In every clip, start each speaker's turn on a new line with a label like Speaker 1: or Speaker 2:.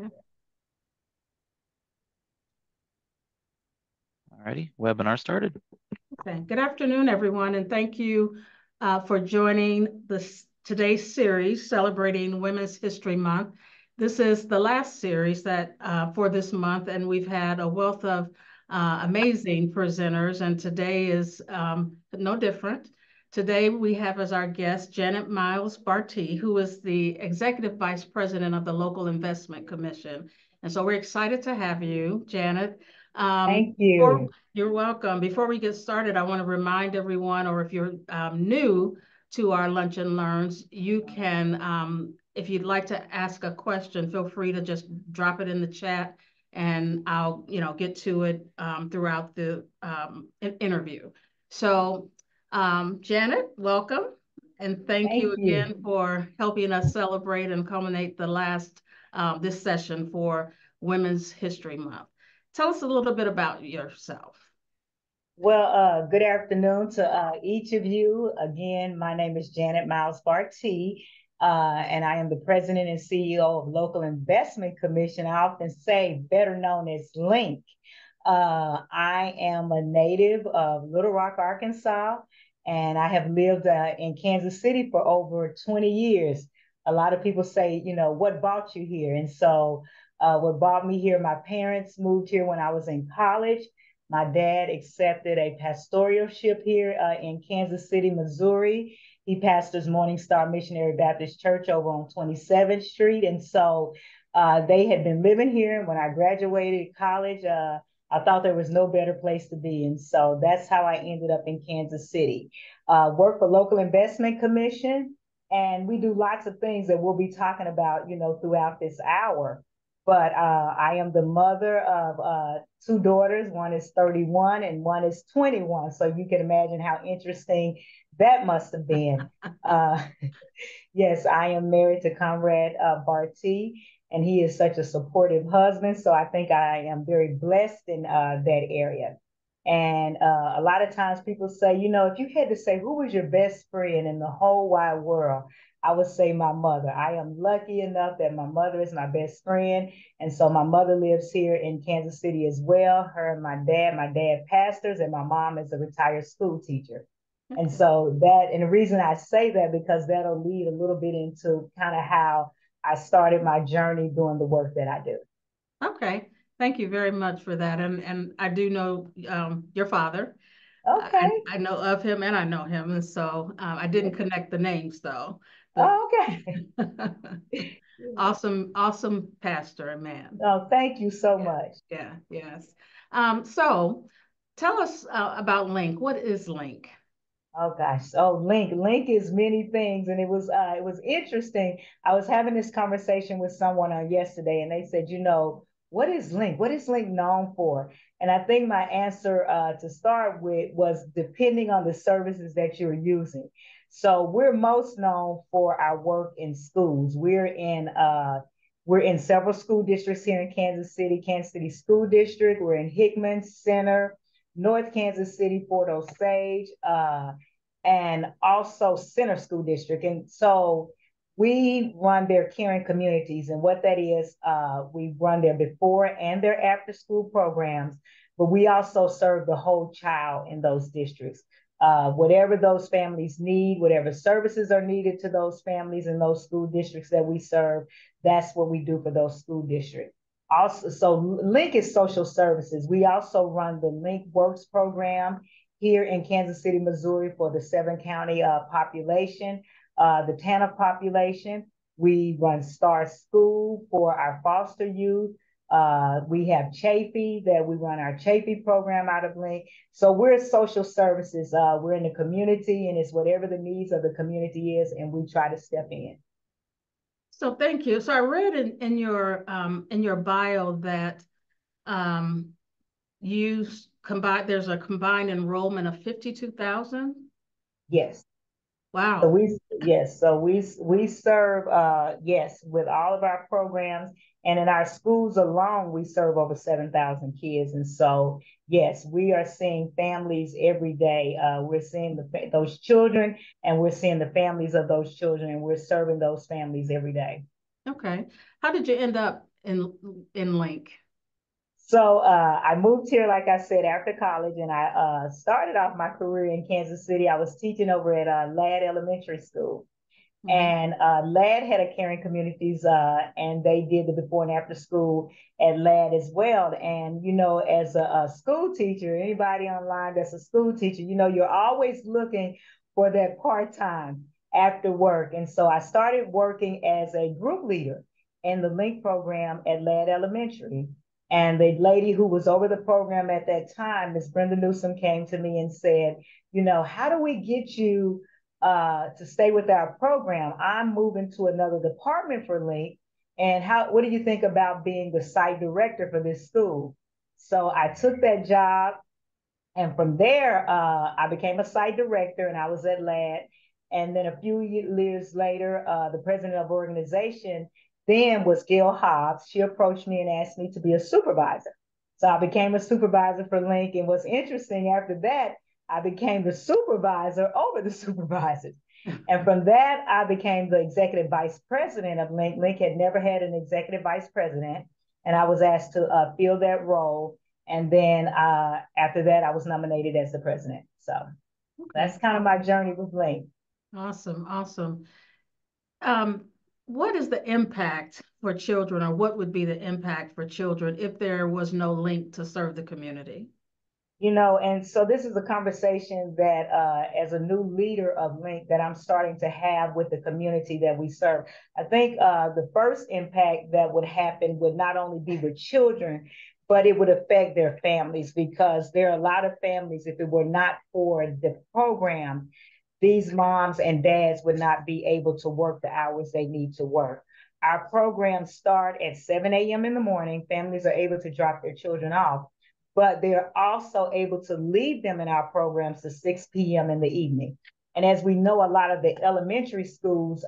Speaker 1: Yeah.
Speaker 2: All righty, webinar started.
Speaker 1: Okay. Good afternoon, everyone, and thank you for joining today's series celebrating Women's History Month. This is the last series that for this month, and we've had a wealth of amazing presenters, and today is no different. Today we have as our guest Janet Miles-Bartee, who is the Executive Vice President of the Local Investment Commission. And so we're excited to have you, Janet.
Speaker 3: Thank
Speaker 1: Before
Speaker 3: you.
Speaker 1: You're welcome. Before we get started, I want to remind everyone, or if you're new to our Lunch and Learns, you can, if you'd like to ask a question, feel free to just drop it in the chat and I'll, get to it throughout the interview. So, Janet, welcome. And thank you
Speaker 3: Thank you.
Speaker 1: again for helping us celebrate and culminate the last, this session for Women's History Month. Tell us a little bit about yourself.
Speaker 3: Well, good afternoon to each of you. Again, my name is Janet Miles-Bartee, and I am the President and CEO of Local Investment Commission. I often say better known as LINC. I am a native of Little Rock, Arkansas, and I have lived in Kansas City for over 20 years. A lot of people say, what brought you here? And so what brought me here, my parents moved here when I was in college. My dad accepted a pastoralship here in Kansas City, Missouri. He pastors Morning Star Missionary Baptist Church over on 27th Street. And so they had been living here. And when I graduated college, I thought there was no better place to be. And so that's how I ended up in Kansas City. Work for Local Investment Commission. And we do lots of things that we'll be talking about, throughout this hour. But I am the mother of two daughters. One is 31 and one is 21. So you can imagine how interesting that must have been. Yes, I am married to Conrad Bartee, and he is such a supportive husband. So I think I am very blessed in that area. And a lot of times people say, if you had to say who was your best friend in the whole wide world, I would say my mother. I am lucky enough that my mother is my best friend. And so my mother lives here in Kansas City as well. Her and my dad pastors, and my mom is a retired school teacher. And so and the reason I say that, because that'll lead a little bit into kind of how I started my journey doing the work that I do.
Speaker 1: Okay. Thank you very much for that. And I do know your father.
Speaker 3: Okay.
Speaker 1: I know of him and I know him. And so I didn't connect the names though. But
Speaker 3: Okay.
Speaker 1: awesome, awesome pastor and man.
Speaker 3: Oh, thank you so
Speaker 1: Yeah,
Speaker 3: much.
Speaker 1: yeah, yes. So tell us about LINC. What is LINC?
Speaker 3: Oh gosh. Oh, LINC is many things. And it was interesting. I was having this conversation with someone on yesterday, and they said, what is LINC? What is LINC known for? And I think my answer to start with was depending on the services that you're using. So we're most known for our work in schools. We're in several school districts here in Kansas City School District. We're in Hickman Center, North Kansas City, Fort Osage, and also Center School District. And so we run their caring communities. And what that is, we run their before and their after school programs, but we also serve the whole child in those districts. Whatever those families need, whatever services are needed to those families in those school districts that we serve, that's what we do for those school districts. Also, so LINC is social services. We also run the LINC Works program here in Kansas City, Missouri, for the 7-county population, the TANF population. We run Star School for our foster youth. We have Chafee, that we run our Chafee program out of LINC. So we're social services. We're in the community, and it's whatever the needs of the community is, and we try to step in.
Speaker 1: So thank you. So I read in your bio that you there's a combined enrollment of 52,000.
Speaker 3: Yes. So
Speaker 1: Wow.
Speaker 3: we serve yes, with all of our programs, and in our schools alone we serve over 7,000 kids. And so yes, we are seeing families every day. We're seeing those children, and we're seeing the families of those children, and we're serving those families every day.
Speaker 1: Okay. How did you end up in LINC?
Speaker 3: So I moved here, like I said, after college, and I started off my career in Kansas City. I was teaching over at Ladd Elementary School. And Ladd had a caring communities, and they did the before and after school at Ladd as well. And, you know, as a school teacher, anybody online that's a school teacher, you know, you're always looking for that part-time after work. And so I started working as a group leader in the LINC program at Ladd Elementary. And the lady who was over the program at that time, Ms. Brenda Newsom, came to me and said, you know, how do we get you to stay with our program? I'm moving to another department for LINC. And what do you think about being the site director for this school? So I took that job. And from there, I became a site director, and I was at Ladd. And then a few years later, the president of the organization then was Gail Hobbs. She approached me and asked me to be a supervisor. So I became a supervisor for LINC. And what's interesting, after that, I became the supervisor over the supervisors. And from that, I became the executive vice president of LINC. LINC had never had an executive vice president, and I was asked to fill that role. And then after that, I was nominated as the president. So that's kind of my journey with LINC.
Speaker 1: Awesome, awesome. What is the impact for children, or what would be the impact for children if there was no LINC to serve the community?
Speaker 3: You know, and so this is a conversation that as a new leader of LINC that I'm starting to have with the community that we serve. I think the first impact that would happen would not only be with children, but it would affect their families, because there are a lot of families, if it were not for the program, these moms and dads would not be able to work the hours they need to work. Our programs start at 7 a.m. in the morning. Families are able to drop their children off, but they're also able to leave them in our programs to 6 p.m. in the evening. And as we know, a lot of the elementary schools,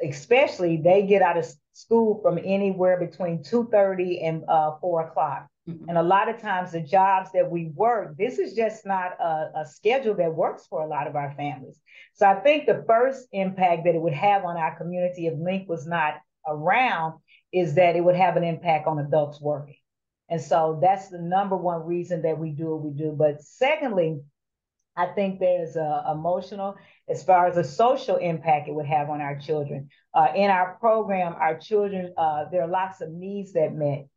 Speaker 3: especially, they get out of school from anywhere between 2:30 and 4 o'clock. And a lot of times the jobs that we work, this is just not a schedule that works for a lot of our families. So I think the first impact that it would have on our community if LINC was not around is that it would have an impact on adults working. And so that's the number one reason that we do what we do. But secondly, I think there's emotional, as far as a social impact it would have on our children. In our program, our children, there are lots of needs that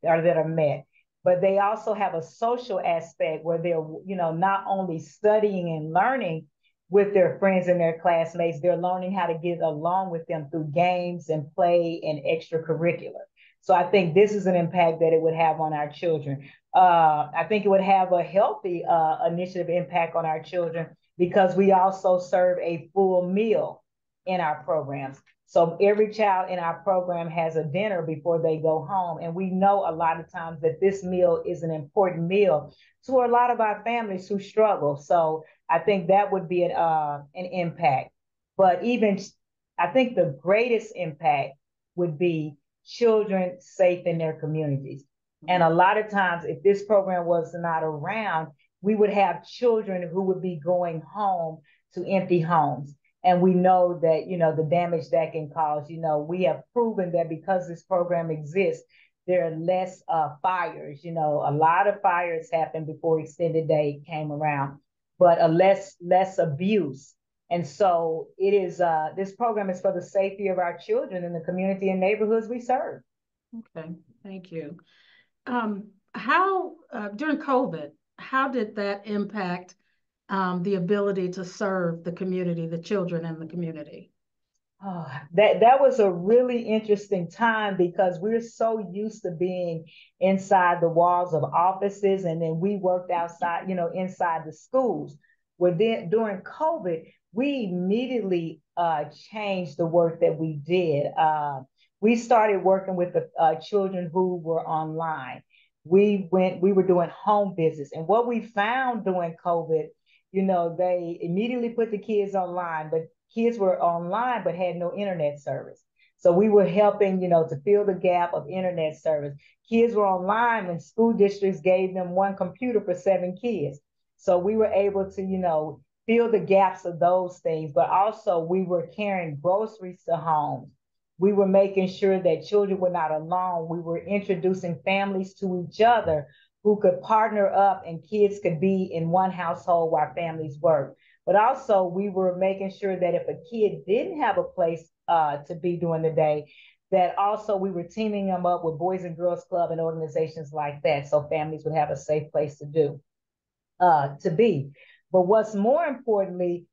Speaker 3: are met, but they also have a social aspect where they're, you know, not only studying and learning with their friends and their classmates, they're learning how to get along with them through games and play and extracurricular. So I think this is an impact that it would have on our children. I think it would have a healthy initiative impact on our children, because we also serve a full meal in our programs. So every child in our program has a dinner before they go home. And we know a lot of times that this meal is an important meal to a lot of our families who struggle. So I think that would be an impact. But even, I think the greatest impact would be children safe in their communities. And a lot of times, if this program was not around, we would have children who would be going home to empty homes. And we know that, you know, the damage that can cause. You know, we have proven that because this program exists, there are less fires. You know, a lot of fires happened before extended day came around, but less abuse. And so it is, this program is for the safety of our children in the community and neighborhoods we serve.
Speaker 1: Okay, thank you. How, during COVID, how did that impact the ability to serve the community, the children in the community?
Speaker 3: Oh, that was a really interesting time, because we're so used to being inside the walls of offices, and then we worked outside, you know, inside the schools. Well, then during COVID, we immediately changed the work that we did. We started working with the children who were online. We were doing home visits, and what we found during COVID, you know, they immediately put the kids online, but kids were online but had no internet service. So we were helping, you know, to fill the gap of internet service. Kids were online when school districts gave them one computer for 7 kids. So we were able to, you know, fill the gaps of those things, but also we were carrying groceries to homes. We were making sure that children were not alone. We were introducing families to each other who could partner up and kids could be in one household while families work. But also we were making sure that if a kid didn't have a place to be during the day, that also we were teaming them up with Boys and Girls Club and organizations like that, so families would have a safe place to be. But what's more importantly,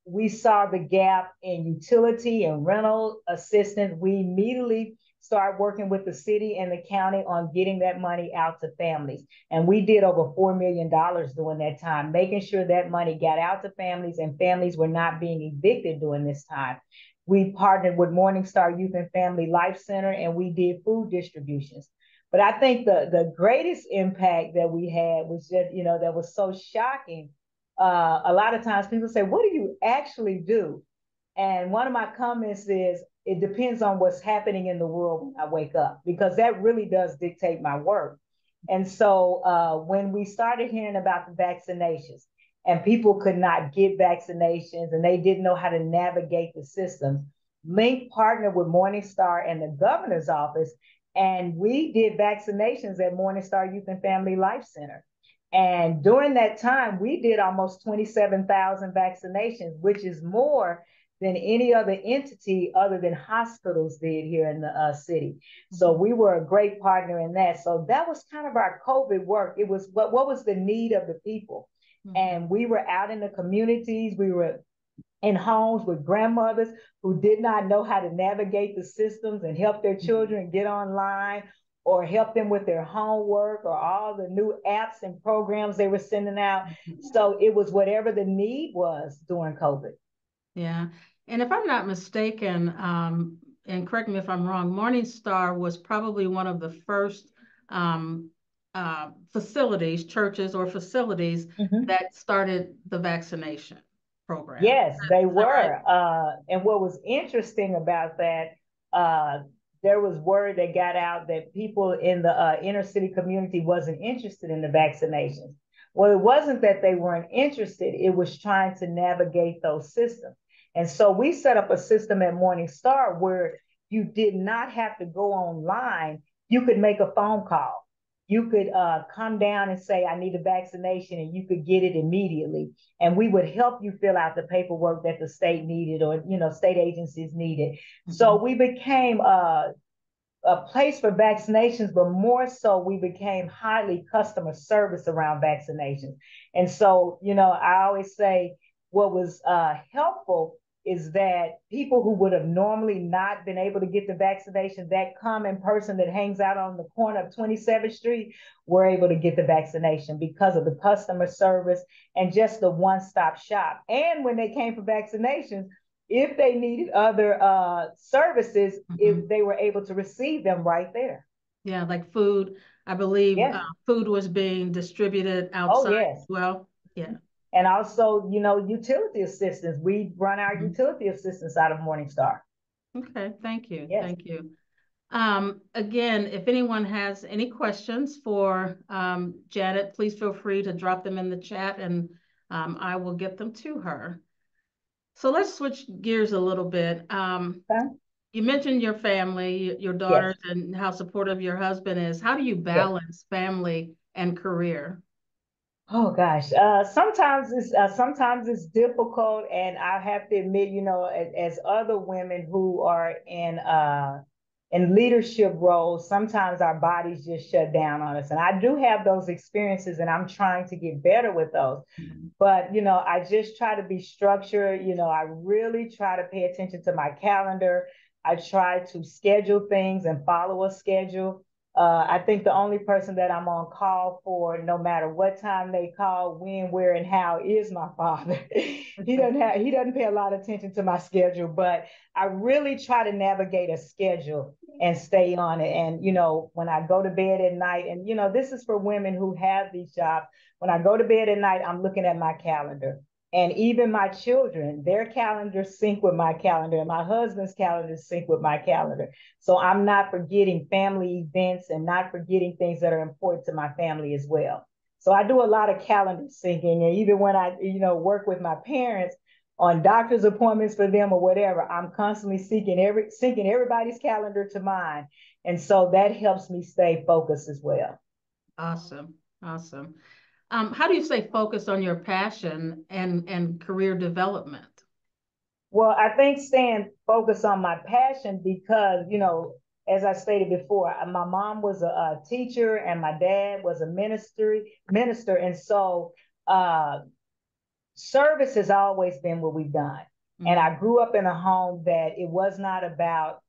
Speaker 3: we saw the gap in utility and rental assistance. We immediately started working with the city and the county on getting that money out to families. And we did over $4 million during that time, making sure that money got out to families and families were not being evicted during this time. We partnered with Morningstar Youth and Family Life Center, and we did food distributions. But I think the greatest impact that we had was just, that was so shocking. A lot of times people say, what do you actually do? And one of my comments is, it depends on what's happening in the world when I wake up, because that really does dictate my work. And so when we started hearing about the vaccinations and people could not get vaccinations and they didn't know how to navigate the systems, LINC partnered with Morningstar and the governor's office, and we did vaccinations at Morningstar Youth and Family Life Center. And during that time, we did almost 27,000 vaccinations, which is more than any other entity other than hospitals did here in the city. So we were a great partner in that. So that was kind of our COVID work. It was what was the need of the people. And we were out in the communities. We were in homes with grandmothers who did not know how to navigate the systems and help their children get online, or help them with their homework, or all the new apps and programs they were sending out. So it was whatever the need was during COVID.
Speaker 1: Yeah. And if I'm not mistaken, and correct me if I'm wrong, Morningstar was probably one of the first facilities, churches or facilities that started the vaccination program.
Speaker 3: Yes, they were.
Speaker 1: Right?
Speaker 3: And what was interesting about that, there was word that got out that people in the inner city community wasn't interested in the vaccinations. Well, it wasn't that they weren't interested, it was trying to navigate those systems. And so we set up a system at Morningstar where you did not have to go online. You could make a phone call. You could come down and say, I need a vaccination, and you could get it immediately. And we would help you fill out the paperwork that the state needed, or, state agencies needed. So we became a place for vaccinations, but more so we became highly customer service around vaccinations. And so, I always say what was helpful is that people who would have normally not been able to get the vaccination, that common person that hangs out on the corner of 27th Street, were able to get the vaccination because of the customer service and just the one-stop shop. And when they came for vaccinations, if they needed other services, if they were able to receive them right there.
Speaker 1: Yeah, like food. I believe food was being distributed outside as well. Yeah.
Speaker 3: And also, utility assistance. We run our utility assistance out of Morningstar.
Speaker 1: Okay, thank you.
Speaker 3: Yes.
Speaker 1: Thank you. Again, if anyone has any questions for Janet, please feel free to drop them in the chat, and I will get them to her. So let's switch gears a little bit. You mentioned your family, your daughters, and how supportive your husband is. How do you balance family and career?
Speaker 3: Oh gosh, sometimes it's difficult, and I have to admit, as other women who are in leadership roles, sometimes our bodies just shut down on us, and I do have those experiences, and I'm trying to get better with those. But I just try to be structured. I really try to pay attention to my calendar. I try to schedule things and follow a schedule. I think the only person that I'm on call for, no matter what time they call, when, where, and how, is my father. He doesn't pay a lot of attention to my schedule, but I really try to navigate a schedule and stay on it. And when I go to bed at night, and this is for women who have these jobs. When I go to bed at night, I'm looking at my calendar. And even my children, their calendars sync with my calendar, and my husband's calendar sync with my calendar. So I'm not forgetting family events and not forgetting things that are important to my family as well. So I do a lot of calendar syncing. And even when I, work with my parents on doctor's appointments for them or whatever, I'm constantly syncing everybody's calendar to mine. And so that helps me stay focused as well.
Speaker 1: Awesome. Awesome. How do you stay focused on your passion and career development?
Speaker 3: Well, I think staying focused on my passion because, as I stated before, my mom was a teacher and my dad was a minister. And so service has always been what we've done. And I grew up in a home that it was not about,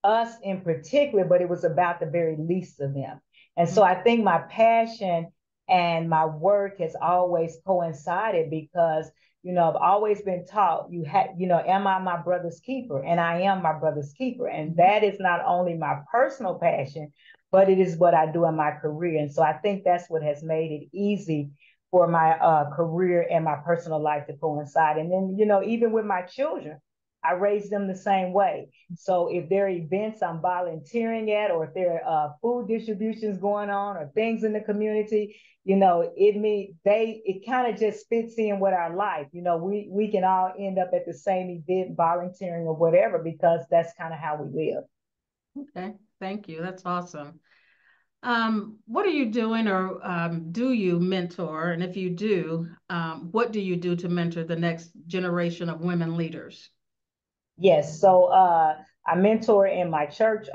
Speaker 3: us in particular, but it was about the very least of them. And so I think my passion and my work has always coincided because, I've always been taught am I my brother's keeper? And I am my brother's keeper. And that is not only my personal passion, but it is what I do in my career. And so I think that's what has made it easy for my career and my personal life to coincide. And then, even with my children, I raise them the same way. So if there are events I'm volunteering at, or if there are food distributions going on or things in the community, it kind of just fits in with our life. We can all end up at the same event volunteering or whatever, because that's kind of how we live.
Speaker 1: Okay, thank you. That's awesome. What are you doing, or do you mentor? And if you do, what do you do to mentor the next generation of women leaders?
Speaker 3: Yes, so I mentor in my church,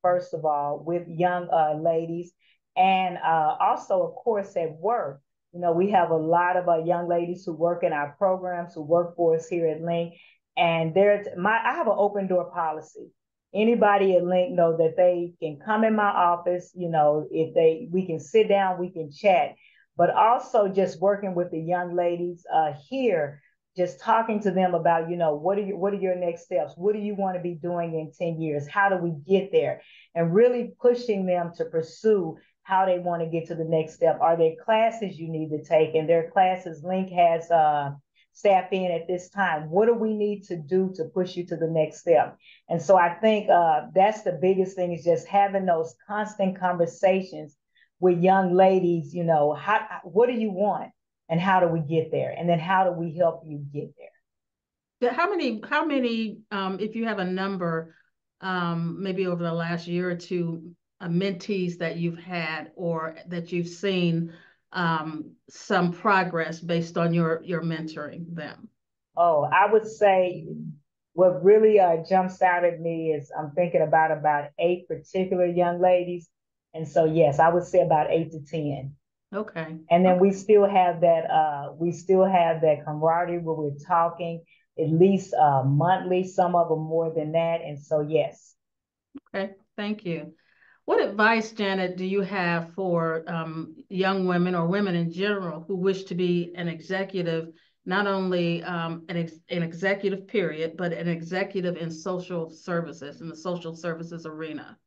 Speaker 3: first of all, with young ladies, and also, of course, at work. We have a lot of young ladies who work in our programs, who work for us here at LINC, and I have an open door policy. Anybody at LINC know that they can come in my office. We can sit down, we can chat, but also just working with the young ladies here, just talking to them about, what are your next steps? What do you want to be doing in 10 years? How do we get there? And really pushing them to pursue how they want to get to the next step. Are there classes you need to take? And there are classes LINC has staff in at this time. What do we need to do to push you to the next step? And so I think that's the biggest thing, is just having those constant conversations with young ladies. What do you want? And how do we get there? And then how do we help you get there?
Speaker 1: How many, if you have a number, maybe over the last year or two, mentees that you've had or that you've seen some progress based on your mentoring them?
Speaker 3: Oh, I would say what really jumps out at me is I'm thinking about 8 particular young ladies. And so, yes, I would say about 8 to 10.
Speaker 1: Okay.
Speaker 3: And then we still have that camaraderie where we're talking at least monthly, some of them more than that. And so, yes.
Speaker 1: Okay, thank you. What advice, Janet, do you have for young women or women in general who wish to be an executive, not only an executive period, but an executive in social services, in the social services arena?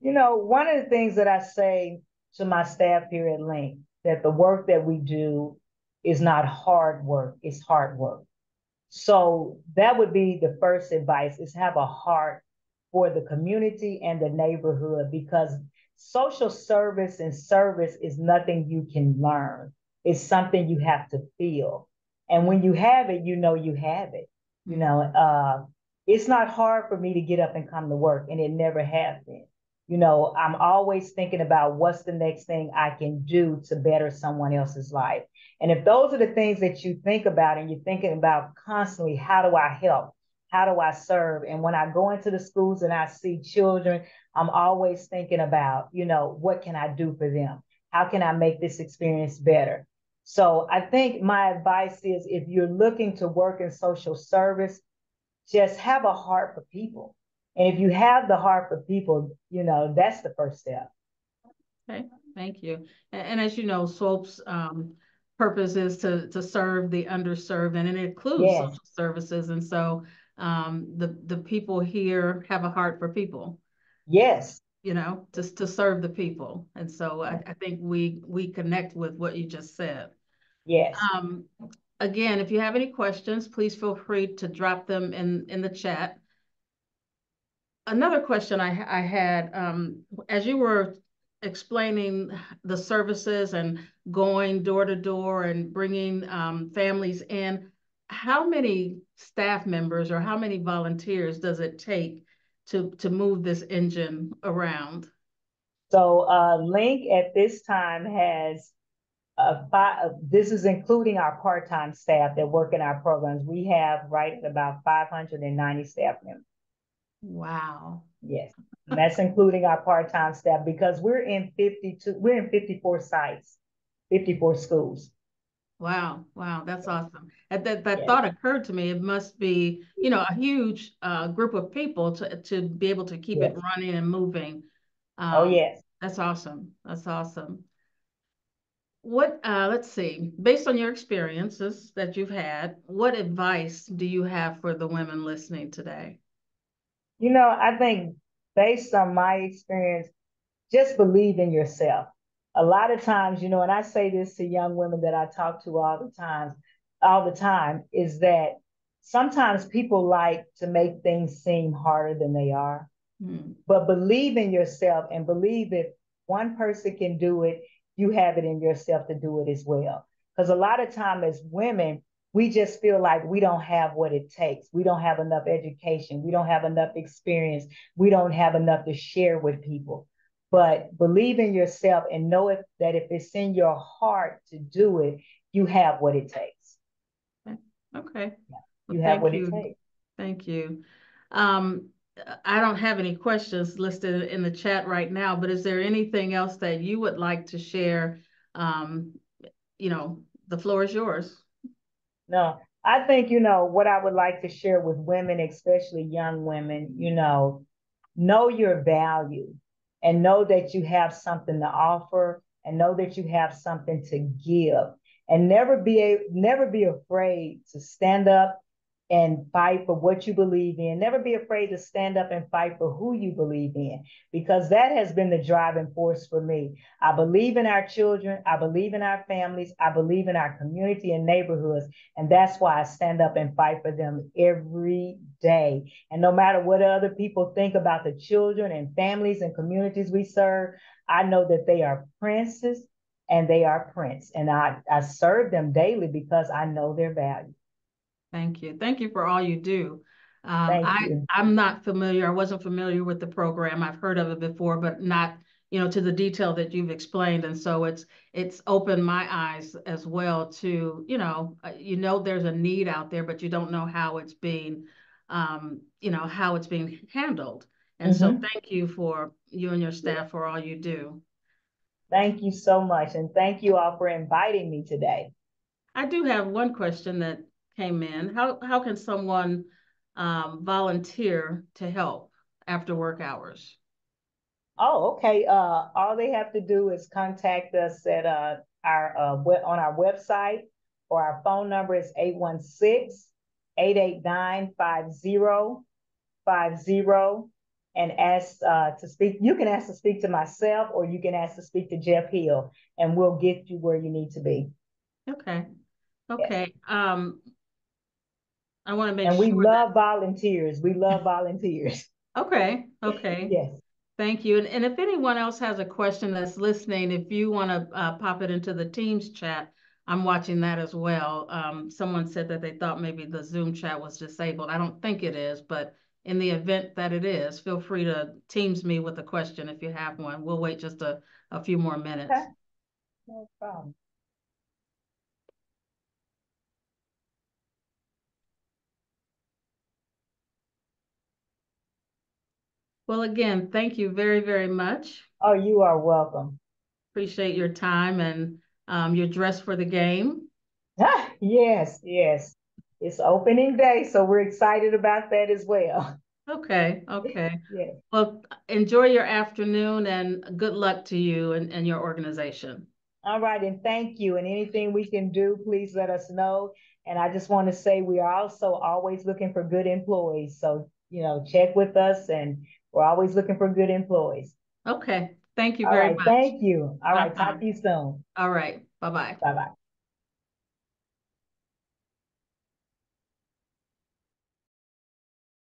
Speaker 3: One of the things that I say to my staff here at LINC, that the work that we do is not hard work, it's hard work. So that would be the first advice, is have a heart for the community and the neighborhood, because social service and service is nothing you can learn. It's something you have to feel. And when you have it, you have it. It's not hard for me to get up and come to work, and it never has been. I'm always thinking about what's the next thing I can do to better someone else's life. And if those are the things that you think about, and you're thinking about constantly, how do I help? How do I serve? And when I go into the schools and I see children, I'm always thinking about, what can I do for them? How can I make this experience better? So I think my advice is, if you're looking to work in social service, just have a heart for people. And if you have the heart for people, that's the first step.
Speaker 1: Okay, thank you. And as you know, Swope's purpose is to serve the underserved, and it includes social services. And so the people here have a heart for people.
Speaker 3: Yes.
Speaker 1: Just to serve the people. And so I think we connect with what you just said.
Speaker 3: Yes.
Speaker 1: Again, if you have any questions, please feel free to drop them in the chat. Another question I had, as you were explaining the services and going door to door and bringing families in, how many staff members or how many volunteers does it take to move this engine around?
Speaker 3: So LINC at this time has this is including our part-time staff that work in our programs. We have right at about 590 staff members.
Speaker 1: Wow.
Speaker 3: Yes. And that's including our part-time staff because we're in 54 sites, 54 schools.
Speaker 1: Wow, wow, that's awesome. That
Speaker 3: Yes.
Speaker 1: thought occurred to me. It must be, you know, a huge group of people to be able to keep it
Speaker 3: Yes.
Speaker 1: running and moving.
Speaker 3: Oh, yes.
Speaker 1: That's awesome. That's awesome. What, let's see, based on your experiences that you've had, what advice do you have for the women listening today?
Speaker 3: You know, I think based on my experience, just believe in yourself. A lot of times, you know, and I say this to young women that I talk to all the time, is that sometimes people like to make things seem harder than they are. But believe in yourself and believe if one person can do it, you have it in yourself to do it as well. Because a lot of time as women, we just feel like we don't have what it takes. We don't have enough education. We don't have enough experience. We don't have enough to share with people. But believe in yourself and know that if it's in your heart to do it, you have what it takes.
Speaker 1: Okay.
Speaker 3: You
Speaker 1: Well,
Speaker 3: have what
Speaker 1: you.
Speaker 3: it takes.
Speaker 1: Thank you. Um, I don't have any questions listed in the chat right now, but is there anything else that you would like to share? Um, you know, the floor is yours.
Speaker 3: No, I think, you know, what I would like to share with women, especially young women, you know your value and know that you have something to offer and know that you have something to give and never be afraid to stand up and fight for what you believe in. Never be afraid to stand up and fight for who you believe in, because that has been the driving force for me. I believe in our children. I believe in our families. I believe in our community and neighborhoods. And that's why I stand up and fight for them every day. And no matter what other people think about the children and families and communities we serve, I know that they are princes and they are prince. And I serve them daily because I know their value.
Speaker 1: Thank you. Thank you for all you do.
Speaker 3: Thank you.
Speaker 1: I'm not familiar. I wasn't familiar with the program. I've heard of it before, but not, you know, to the detail that you've explained. And so it's opened my eyes as well to, you know, there's a need out there, but you don't know how it's being, you know, how it's being handled. And so thank you for you and your staff for all you do.
Speaker 3: Thank you so much. And thank you all for inviting me today.
Speaker 1: I do have one question that came in. How can someone volunteer to help after work hours?
Speaker 3: Oh, okay. All they have to do is contact us at on our website, or our phone number is 816-889-5050, and ask to speak. You can ask to speak to myself, or you can ask to speak to Jeff Hill, and we'll get you where you need to be.
Speaker 1: Okay.
Speaker 3: Yes.
Speaker 1: Okay. I want to make
Speaker 3: And we
Speaker 1: sure
Speaker 3: love volunteers. We love volunteers.
Speaker 1: Okay. Okay.
Speaker 3: Yes.
Speaker 1: Thank you. And if anyone else has a question that's listening, if you want to pop it into the Teams chat, I'm watching that as well. Someone said that they thought maybe the Zoom chat was disabled. I don't think it is, but in the event that it is, feel free to Teams me with a question if you have one. We'll wait just a few more minutes.
Speaker 3: Okay. No problem.
Speaker 1: Well, again, thank you very, very much.
Speaker 3: Oh, you are welcome.
Speaker 1: Appreciate your time and your dress for the game.
Speaker 3: Yes, yes. It's opening day, so we're excited about that as well.
Speaker 1: Okay, okay.
Speaker 3: Yes.
Speaker 1: Well, enjoy your afternoon and good luck to you and your organization.
Speaker 3: All right, and thank you. And anything we can do, please let us know. And I just want to say we are also always looking for good employees. So, you know, check with us, and we're always looking for good employees.
Speaker 1: Okay, thank you
Speaker 3: All
Speaker 1: very
Speaker 3: right,
Speaker 1: much.
Speaker 3: thank you. All right, talk to you soon.
Speaker 1: All right, bye-bye.
Speaker 3: Bye-bye.